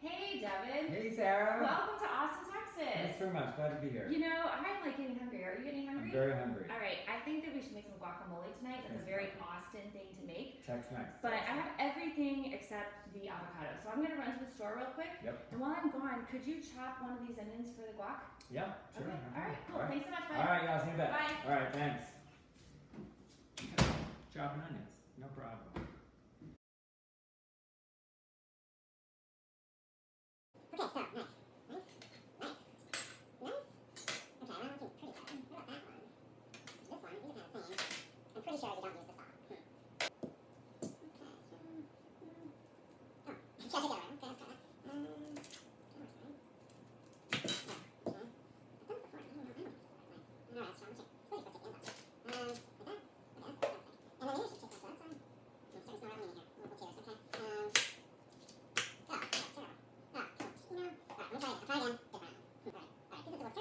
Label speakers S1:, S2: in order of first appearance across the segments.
S1: Hey, Devin.
S2: Hey, Sarah.
S1: Welcome to Austin, Texas.
S2: Thanks so much. Glad to be here.
S1: You know, I'm like getting hungry. Are you getting hungry?
S2: I'm very hungry.
S1: All right, I think that we should make some guacamole tonight. That's a very Austin thing to make.
S2: Tex-Mex.
S1: But I have everything except the avocado. So I'm going to run to the store real quick.
S2: Yep.
S1: And while I'm gone, could you chop one of these onions for the guac?
S2: Yeah, sure.
S1: Okay. All right, cool.
S2: All right.
S1: Thanks so much, bud.
S2: All right, yeah, I'll see you back.
S1: Bye.
S2: All right, thanks. Chopping onions, no problem.
S3: Okay, so nice. Okay,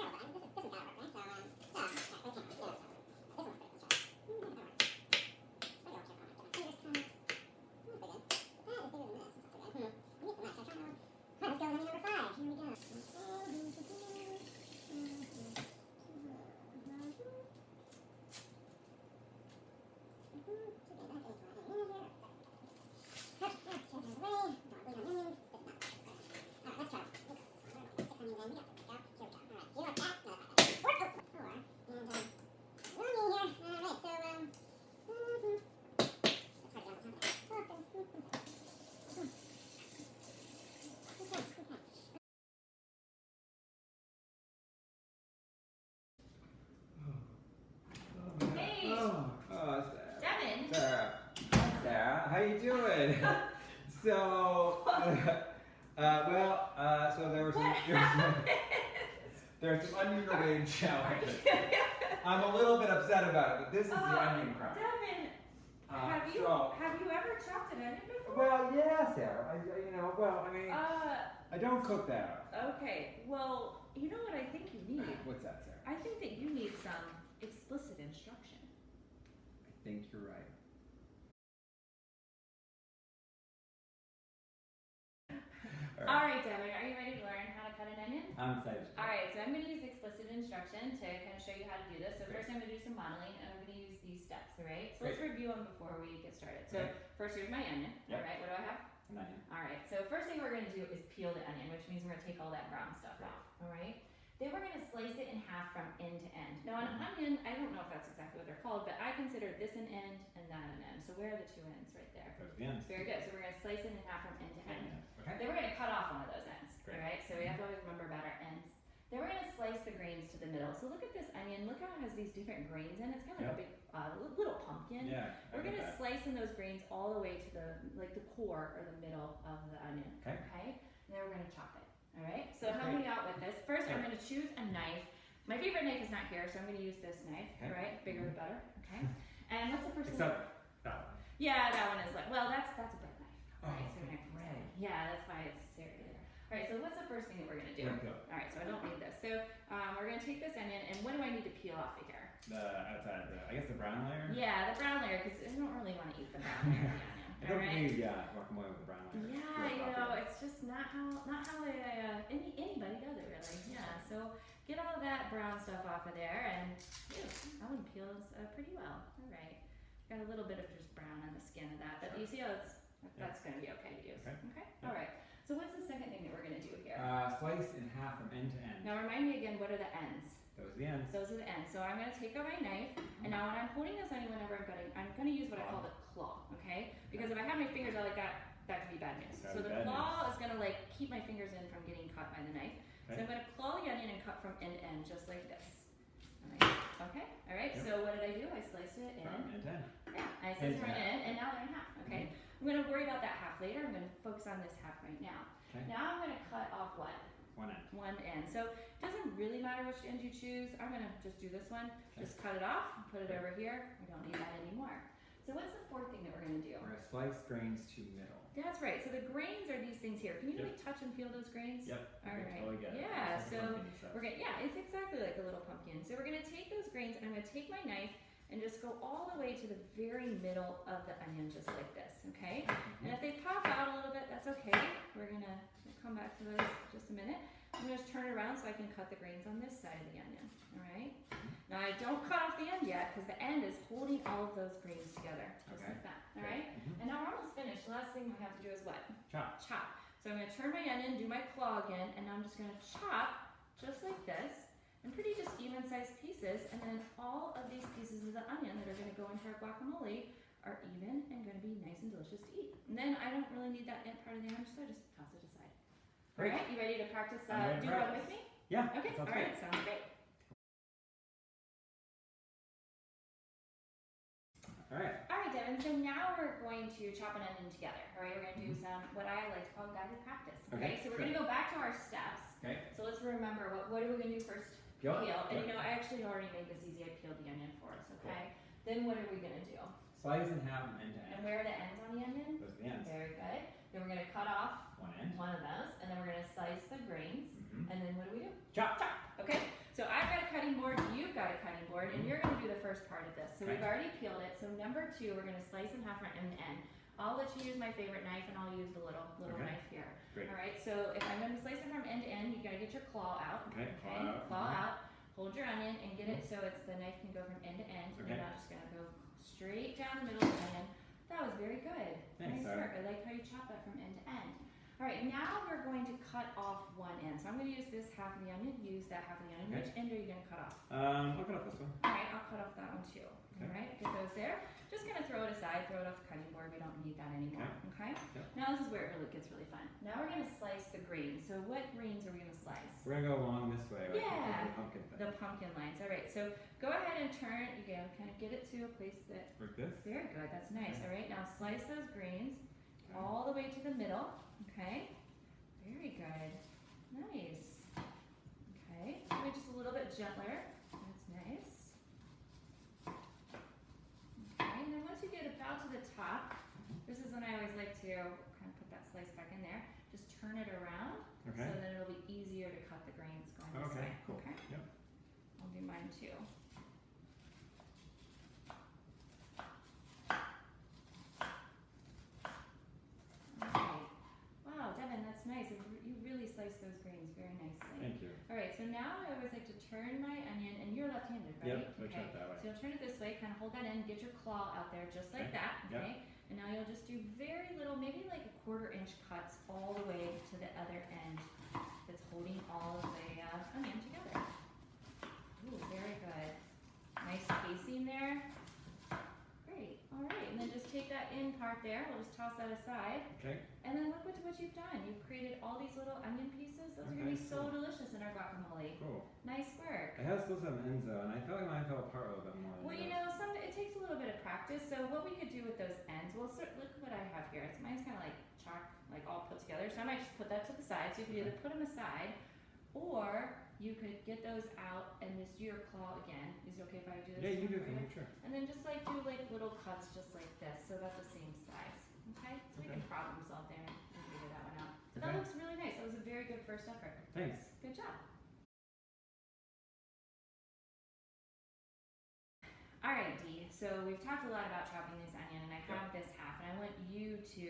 S3: well, looking pretty good. What about that one? This one, these are kind of the same. I'm pretty sure you don't use the saw. Okay, oh, should I take it around? Okay, let's try that. Oh, okay. I've done this before. I don't know. No, that's strong. Suppose you put your hands up. Like that? Okay, that's perfect. And then maybe I should take this one. It's starting to smell really in here. We'll cheers, okay? Oh, that's terrible. Ah, you know, alright, let me try again. Different. Alright, this is a little terrible, but this has gotta work, right? So, okay, okay, this one's pretty good. Let's try. That'll work. Pretty okay, fingers come. That's pretty good. But that is bigger than this. That's not so good. We need some match. I'm trying to. Alright, let's go to number 5. Here we go.
S1: Hey.
S2: Oh,
S1: Devin.
S2: Sarah. Hi, Sarah. How you doing? So, so there was some, there's some onion related challenges. I'm a little bit upset about it, but this is the onion crunch.
S1: Devin, have you ever chopped an onion before?
S2: Well, yeah, Sarah. I don't cook that.
S1: Okay, well, you know what I think you need?
S2: What's that, Sarah?
S1: I think that you need some explicit instruction.
S2: I think you're right.
S1: All right, Devin, are you ready to learn how to cut an onion?
S2: I'm excited.
S1: All right, so I'm going to use explicit instruction to kind of show you how to do this. So first I'm going to do some modeling, and I'm going to use these steps, all right? So let's review them before we get started. So first, here's my onion, all right? What do I have?
S2: An onion.
S1: All right, so first thing we're going to do is peel the onion, which means we're going to take all that brown stuff off, all right? Then we're going to slice it in half from end to end. Now, on an onion, I don't know if that's exactly what they're called, but I consider this an end and that an end. So where are the two ends? Right there.
S2: Those are the ends.
S1: Very good. So we're going to slice it in half from end to end.
S2: Okay.
S1: Then we're going to cut off one of those ends.
S2: Great.
S1: All right, so we have to always remember about our ends. Then we're going to slice the grains to the middle. So look at this onion. Look how it has these different grains in it. It's kind of like a big little pumpkin.
S2: Yeah.
S1: We're going to slice in those grains all the way to the core or the middle of the onion. Okay? And then we're going to chop it. All right, so help me out with this. First, I'm going to choose a knife. My favorite knife is not here, so I'm going to use this knife. All right, bigger the better. Okay. And what's the first thing?
S2: Except that one.
S1: Yeah, that one is like, well, that's a bread knife.
S2: Oh,
S1: right, so
S2: okay,
S1: bread. Yeah, that's why it's serrated. All right, so what's the first thing that we're going to do? All right, so I don't need this. So we're going to take this onion, and what do I need to peel off of here?
S2: The outside, I guess the brown layer?
S1: Yeah, the brown layer, because I don't really want to eat the brown layer of the onion.
S2: I don't need guacamole with the brown layer.
S1: Yeah, you know, it's just not how anybody does it really. Yeah, so get all that brown stuff off of there, and that one peels pretty well. All right, got a little bit of just brown on the skin of that, but you see how that's going to be okay to use. Okay. All right. So what's the second thing that we're going to do here?
S2: Slice in half from end to end.
S1: Now remind me again, what are the ends?
S2: Those are the ends.
S1: Those are the ends. So I'm going to take out my knife, and now when I'm holding this onion, whenever I'm cutting, I'm going to use what I call the claw, okay? Because if I have my fingers out like that, that could be bad news. So the claw is going to like keep my fingers in from getting cut by the knife. So I'm going to claw the onion and cut from end to end, just like this. All right. Okay. All right. So what did I do? I sliced it in.
S2: From end to end.
S1: Yeah. I sliced it from end, and now they're in half. Okay. I'm going to worry about that half later. I'm going to focus on this half right now. Now I'm going to cut off what? One end. So it doesn't really matter which end you choose. I'm going to just do this one. Just cut it off, put it over here. We don't need that anymore. So what's the fourth thing that we're going to do?
S2: We're going to slice grains to middle.
S1: That's right. So the grains are these things here. Can you really touch and feel those grains?
S2: Yep.
S1: All right.
S2: Totally get it.
S1: Yeah.
S2: It's like
S1: So
S2: pumpkin
S1: we're going to, it's exactly like a little pumpkin. So we're going to take those grains, and I'm going to take my knife and just go all the way to the very middle of the onion, just like this. Okay. And if they pop out a little bit, that's okay. We're going to come back to this just a minute. I'm gonna just turn it around so I can cut the grains on this side of the onion, all right? Now I don't cut off the end yet because the end is holding all of those grains together, just like that, all right? And now we're almost finished. The last thing we have to do is what?
S2: Chop.
S1: Chop. So I'm gonna turn my onion, do my claw again, and now I'm just gonna chop just like this in pretty just even sized pieces, and then all of these pieces of the onion that are gonna go into our guacamole are even and gonna be nice and delicious to eat. And then I don't really need that part of the onion, so I just toss it aside.
S2: Great.
S1: All right, you ready to practice
S2: I'm ready to
S1: do one
S2: practice.
S1: with me?
S2: Yeah.
S1: Okay,
S2: Sounds
S1: all right, sounds great.
S2: All right.
S1: All right, Devin, so now we're going to chop an onion together. All right, we're gonna do some, what I like to call guided practice. Okay, so we're gonna go back to our steps.
S2: Okay.
S1: So let's remember, what are we gonna do first?
S2: Peel.
S1: And you know, I actually already made this easy. I peeled the onion for us, okay? Then what are we gonna do?
S2: Slice in half from end to
S1: And
S2: end.
S1: where are the ends on the onion?
S2: Those are the ends.
S1: Very good. Then we're gonna cut off
S2: One end.
S1: one of those, and then we're gonna slice the grains, and then what do?
S2: Chop.
S1: Chop, okay? So I've got a cutting board, you've got a cutting board, and you're gonna do the first part of this. So we've already peeled it, so number 2, we're gonna slice in half from end to end. I'll let you use my favorite knife, and I'll use the little knife here.
S2: Great.
S1: All right, so if I'm gonna slice it from end to end, you gotta get your claw out.
S2: Okay.
S1: Claw out. Hold your onion and get it so it's the knife can go from end to end.
S2: Okay.
S1: And I'm just gonna go straight down the middle of the onion. That was very good.
S2: Thanks,
S1: Nice
S2: Sarah.
S1: work. I like how you chop that from end to end. All right, now we're going to cut off one end. So I'm gonna use this half of the onion. Use that half of the onion.
S2: Okay.
S1: Which end are you gonna cut off?
S2: I'll cut off this one.
S1: All right, I'll cut off that one too.
S2: Okay.
S1: All right, get those there. Just gonna throw it aside. Throw it off the cutting board. We don't need that anymore. Okay.
S2: Yep.
S1: Now this is where it really gets really fun. Now we're gonna slice the greens. So what greens are we gonna slice?
S2: We're gonna go along this way. Right?
S1: Yeah.
S2: The pumpkin thing.
S1: The pumpkin lines. All right, so go ahead and turn. You can kind of get it to a place that.
S2: Like this.
S1: Very good. That's nice.
S2: Okay.
S1: All right, now slice those greens all the way to the middle. Okay. Very good. Nice. Okay. Maybe just a little bit gentler. That's nice. Okay, and then once you get about to the top, this is when I always like to kind of put that slice back in there. Just turn it around.
S2: Okay.
S1: So then it'll be easier to cut the grains going this
S2: Okay.
S1: way.
S2: Cool.
S1: Okay.
S2: Yep.
S1: I'll do mine too. Alright. Wow, Devin, that's nice. You really sliced those grains very nicely.
S2: Thank you.
S1: Alright, so now I always like to turn my onion, and you're left-handed, right?
S2: Yep. So chop that way.
S1: So you'll turn it this way, kind of hold that in, get your claw out there just like
S2: Okay.
S1: that,
S2: Yep.
S1: okay? And now you'll just do very little, maybe like a 1/4-inch cuts all the way to the other end that's holding all of the onion together. Ooh, very good. Nice spacing there. Great. All right, and then just take that in part there. We'll just toss that aside.
S2: Okay.
S1: And then look what you've done. You've created all these little onion pieces. Those are gonna be
S2: Okay,
S1: so
S2: cool.
S1: delicious in our guacamole.
S2: Cool.
S1: Nice work.
S2: It has still some ends though, and I feel like mine fell apart a little bit more.
S1: Well, you know, it takes a little bit of practice. So what we could do with those ends, well, look what I have here. Mine's kind of like chalk, like all put together. So I might just put that to the side. So you could either put them aside, or you could get those out and just do your claw again. Is it okay if I do this?
S2: Yeah, you
S1: one
S2: do
S1: for
S2: it. Sure.
S1: And then just like do like little cuts just like this, so that's the same size. Okay? So we can
S2: Okay.
S1: problem solve there and figure that one out. So that
S2: Okay.
S1: looks really nice. That was a very good first effort.
S2: Thanks.
S1: Good job. Alright, Dee, so we've talked a lot about chopping this onion, and I have this half, and I want you to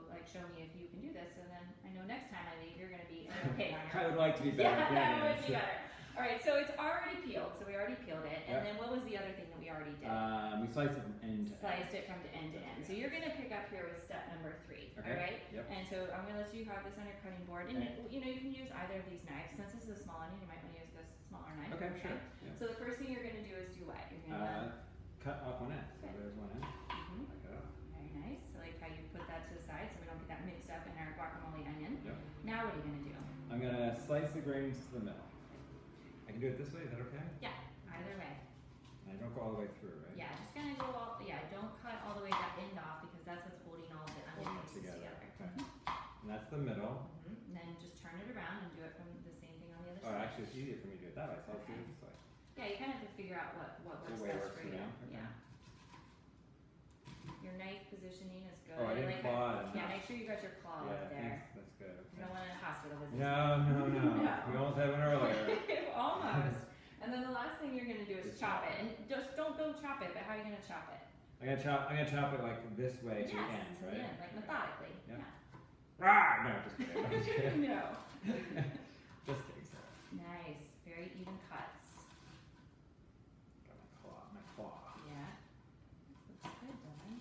S1: like show me if you can do this, so then I know next time I leave you're gonna be okay on your
S2: I would like to be better.
S1: Yeah, that would
S2: so-
S1: be better. Alright, so it's already peeled, so we already peeled it, and
S2: Yep.
S1: then what was the other thing that we already did?
S2: We sliced it from end to end.
S1: Sliced it from the end to end. So you're gonna pick up here with step number 3,
S2: Okay.
S1: alright?
S2: Yep.
S1: And so I'm gonna let you have this on your cutting board, and
S2: Okay.
S1: you know, you can use either of these knives. Since this is a small onion, you might wanna use this smaller knife.
S2: Okay. Sure. Yeah.
S1: So the first thing you're gonna do is do what? You're gonna
S2: Cut off one end. So
S1: Okay.
S2: there's one end.
S1: Mhm.
S2: Cut it off.
S1: Very nice. I like how you put that to the side so we don't get that mixed up in our guacamole onion.
S2: Yep.
S1: Now what are you gonna do?
S2: I'm gonna slice the grains to the middle. I can do it this way. Is that okay?
S1: Yeah, either way.
S2: And I don't go all the way through, right?
S1: Yeah, just gonna go all, don't cut all the way that end off because that's what's holding all the onion
S2: Holding it
S1: pieces together.
S2: Okay. And that's the middle.
S1: And then just turn it around and do it from the same thing on the other
S2: Oh,
S1: side.
S2: actually, it's easier for me to do it that way, so I'll do it this way.
S1: Yeah, you kind of have to figure out what
S2: The
S1: works
S2: way it
S1: best
S2: works
S1: for
S2: for
S1: you.
S2: me, okay.
S1: Yeah. Your knife positioning is good.
S2: Oh, I didn't
S1: like
S2: claw it
S1: Yeah,
S2: enough.
S1: make sure you got your claw
S2: Yeah,
S1: up there.
S2: thanks. That's good.
S1: You
S2: Okay.
S1: don't want a hospital visit.
S2: No.
S1: No.
S2: We almost had one earlier.
S1: Almost. And then the last thing you're gonna do is
S2: Just
S1: chop
S2: chop
S1: it. And just don't chop it, but how are you gonna chop it?
S2: I'm gonna chop it like this way to the
S1: Yes,
S2: end,
S1: to
S2: right?
S1: the end, like
S2: Okay.
S1: methodically.
S2: Yep.
S1: Yeah.
S2: Rah! No, just kidding. I'm just kidding.
S1: No.
S2: Just kidding, Sarah.
S1: Nice. Very even cuts.
S2: Got my claw, my claw.
S1: Yeah. Looks good, Dylan.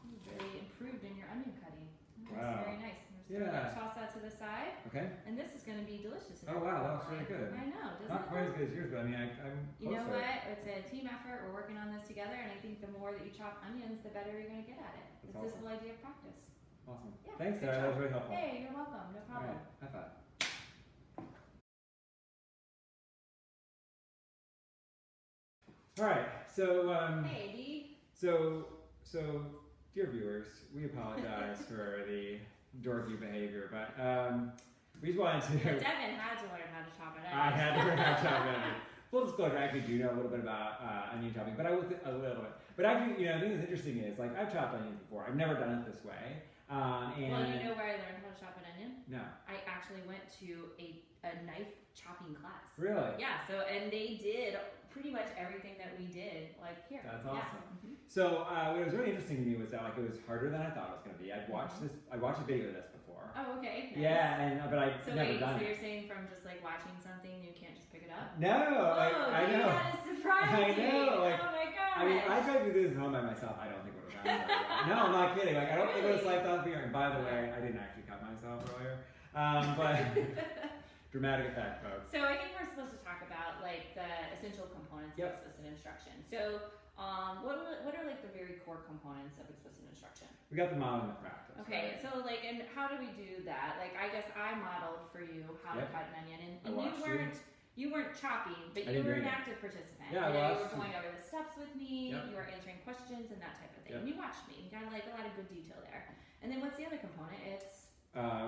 S1: You're very improved in your onion cutting. Nice,
S2: Wow.
S1: very nice. We're just
S2: Yeah.
S1: gonna toss that to the side,
S2: Okay.
S1: and this is gonna be delicious. in
S2: Oh
S1: our
S2: wow, that
S1: bowl.
S2: looks really good.
S1: I know, doesn't
S2: Not
S1: it?
S2: quite as
S1: though?
S2: good as yours, but I mean, I'm
S1: You know
S2: closer.
S1: what? It's a team effort. We're working on this together, and I think the more that you chop onions, the better you're gonna get at it.
S2: That's
S1: It's this
S2: awesome.
S1: whole idea of practice.
S2: Awesome.
S1: Yeah,
S2: Thanks,
S1: good
S2: Sarah. That was
S1: job.
S2: really helpful.
S1: Hey, you're welcome. No
S2: All
S1: problem.
S2: right. High five. All right. So,
S1: Hey, D.
S2: so, dear viewers, we apologize for the dorky behavior, but we just wanted
S1: But
S2: to.
S1: Devin had to learn how to chop it up.
S2: I had to learn how to chop onion. Full disclosure, I actually do know a little bit about onion chopping, but I will a little bit. But actually, the thing that's interesting is, like, I've chopped onions before. I've never done it this way. And
S1: Well, you know where I learned how to chop an onion?
S2: no,
S1: I actually went to a knife chopping class.
S2: really.
S1: Yeah, and they did pretty much everything that we did, like here.
S2: That's
S1: Yeah.
S2: awesome.
S1: Mhm.
S2: So what was really interesting to me was that like it was harder than I thought it was going to be. I watched a video of this before.
S1: Oh, okay. Nice.
S2: Yeah, but I'd
S1: So
S2: never
S1: wait,
S2: done
S1: so
S2: it.
S1: you're saying from just like watching something, you can't just pick it up?
S2: No,
S1: Whoa,
S2: I know.
S1: That is surprising.
S2: I know, like,
S1: oh my gosh.
S2: I mean, I tried to do this at home by myself. I don't think it would have gone very well. No, I'm not kidding. Like, I don't think it was like that beer. And by the way, I didn't actually cut myself earlier. But dramatic effect, folks.
S1: So I think we're supposed to talk about like the essential components
S2: Yep.
S1: of explicit instruction. So what are like the very core components of explicit instruction?
S2: We got the model and the practice.
S1: Okay,
S2: right?
S1: so like, and how do we do that? Like, I guess I modeled for you how
S2: Yep.
S1: to cut an onion,
S2: I
S1: and
S2: watched
S1: you weren't chopping, but
S2: I
S1: you
S2: didn't
S1: were
S2: drink
S1: an
S2: it.
S1: active participant.
S2: Yeah, I
S1: you know, you
S2: watched
S1: were going over the steps with me.
S2: Yep.
S1: You were answering questions and that type of thing.
S2: Yep.
S1: And you watched me. You got like a lot of good detail there. And then what's the other component? It's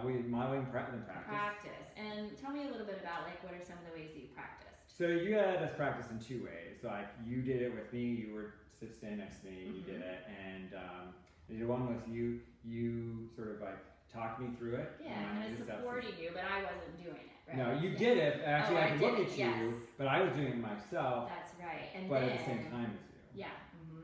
S2: We modeling and practice.
S1: practice. And tell me a little bit about like what are some of the ways that you practiced?
S2: So you had us practice in two ways. Like you did it with me. You were standing next to me. You did it, and the one was you sort of like talked me through it.
S1: Yeah,
S2: and
S1: kind of
S2: did steps.
S1: supporting you, but I wasn't doing it. Right?
S2: No, you
S1: Yeah.
S2: did it. Actually,
S1: Oh,
S2: I
S1: I
S2: could
S1: did
S2: look
S1: it,
S2: at you,
S1: yes.
S2: but I was doing it myself,
S1: That's right. And
S2: but
S1: then,
S2: at the same time as you.
S1: Yeah.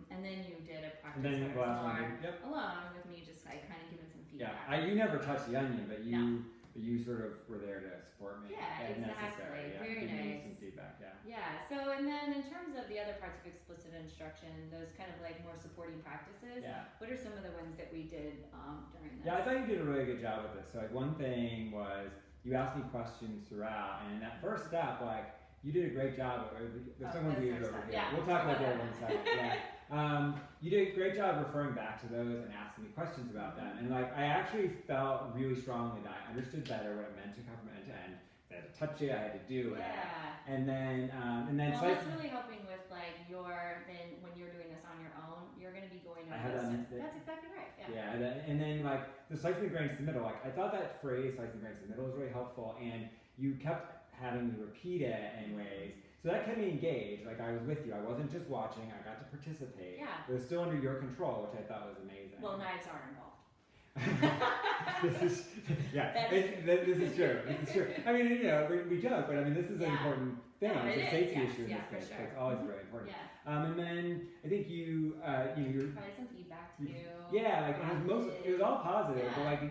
S1: And then you did a practice
S2: And then the
S1: course
S2: last
S1: more
S2: one, yep.
S1: alone with me, just like kind of giving some
S2: Yeah,
S1: feedback.
S2: you never touched the onion, but
S1: No.
S2: you sort of were there to support me.
S1: Yeah,
S2: if
S1: exactly.
S2: necessary. Yeah,
S1: Very
S2: give me
S1: nice.
S2: some feedback. Yeah.
S1: Yeah. So and then in terms of the other parts of explicit instruction, those kind of like more supporting practices.
S2: Yeah.
S1: What are some of the ones that we did during this?
S2: Yeah, I thought you did a really good job with this. So like one thing was you asked me questions throughout, and in that first step, like you did a great job. There's someone
S1: that's
S2: weird
S1: first
S2: over
S1: step.
S2: here.
S1: Yeah,
S2: We'll talk about that in a second. Yeah. You did a great job referring back to those and asking me questions about them. And like I actually felt really strongly that I understood better what it meant to come from end to end. I had to touch it. I had to do it.
S1: Yeah.
S2: And then
S1: Well,
S2: so
S1: that's really helping with like then when you're doing this on your own, you're going to be going
S2: I
S1: over
S2: had
S1: those
S2: that-
S1: steps. That's exactly right. Yeah.
S2: Yeah, and then like the slicing the grains to the middle, like I thought that phrase slicing the grains to the middle was really helpful, and you kept having me repeat it in ways. So that kept me engaged. Like I was with you. I wasn't just watching. I got to participate.
S1: Yeah.
S2: It was still under your control, which I thought was amazing.
S1: Well, knives are involved.
S2: This is
S1: That is
S2: this is true. This is true. I mean, we joke, but I mean, this is an
S1: Yeah.
S2: important thing.
S1: No,
S2: It's
S1: it
S2: a
S1: is,
S2: safety
S1: yes,
S2: issue in
S1: yeah,
S2: this
S1: for
S2: case.
S1: sure.
S2: So it's always
S1: Mhm.
S2: really important.
S1: Yeah.
S2: And then I think you're
S1: Provide some feedback to you.
S2: yeah, like it was all positive, but
S1: Yeah.
S2: like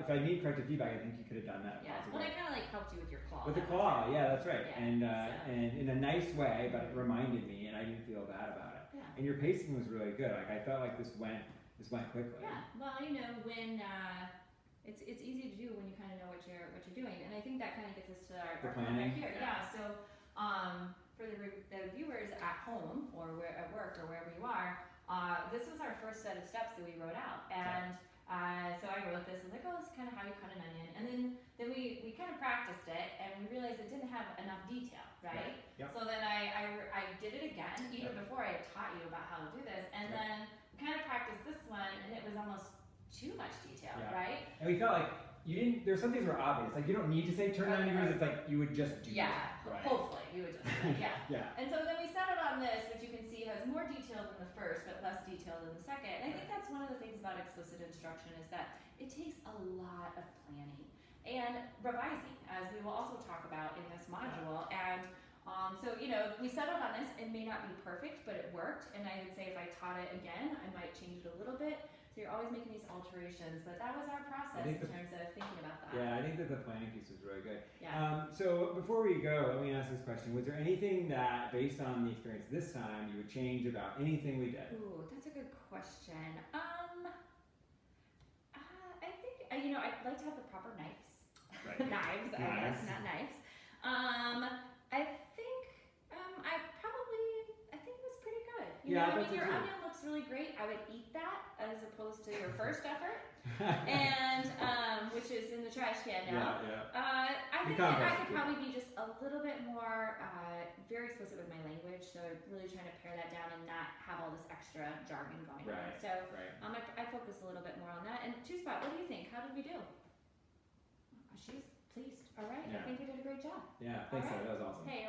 S2: if I need corrective feedback, I think you could have done that.
S1: Yeah.
S2: positive
S1: Well,
S2: way.
S1: I kind of like helped you with your claw.
S2: With the
S1: That was
S2: claw,
S1: good.
S2: yeah, that's right.
S1: Yeah,
S2: And
S1: so-
S2: and in a nice way, but it reminded me, and I didn't feel bad about it.
S1: Yeah.
S2: And your pacing was really good. Like I felt like this went quickly.
S1: Yeah. Well, when it's easy to do when you kind of know what you're doing, and I think that kind of gets us to our
S2: The
S1: plan
S2: planning,
S1: right here.
S2: yeah.
S1: Yeah. So for the viewers at home or at work or wherever you are, this was our first set of steps that we wrote out, and so I wrote this and was like, oh, this is kind of how you cut an onion, and then we kind of practiced it, and we realized it didn't have enough detail, right?
S2: Yep.
S1: So then I did it again, even before I had taught you about how to do this, and
S2: Yep.
S1: then we kind of practiced this one, and it was almost too much detail,
S2: Yeah.
S1: right?
S2: And we felt like there's some things that were obvious. Like you don't need to say turn 90 degrees. It's like you would just do
S1: Yeah,
S2: it. Right.
S1: hopefully you would just do that, yeah.
S2: Yeah.
S1: And so then we settled on this, which you can see has more detail than the first, but less detail than the second. And I think that's one of the things about explicit instruction is that it takes a lot of planning and revising, as we will also talk about in this module. And So, you know, we settled on this. It may not be perfect, but it worked. And I would say if I taught it again, I might change it a little bit. So you're always making these alterations. But that was our process in terms of thinking about that.
S2: Yeah, I think that the planning piece was really good.
S1: Yeah.
S2: So before we go, let me ask this question. Was there anything that, based on the experience this time, you would change about anything we did?
S1: Ooh, that's a good question. I think, you know, I'd like to have the proper knives.
S2: Right.
S1: Knives, I guess, not knives. I think it was pretty good. You know, I mean, your onion looks really great. I would eat that as opposed to your first effort, and which is in the trash can now. I think that I could probably be just a little bit more very explicit with my language. So really trying to pare that down and not have all this extra jargon going on. So I focus a little bit more on that. And Two Spot, what do you think? How did we do? She's pleased. All right. I think you did a great job.
S2: Yeah, thanks. That was awesome.
S1: Hey,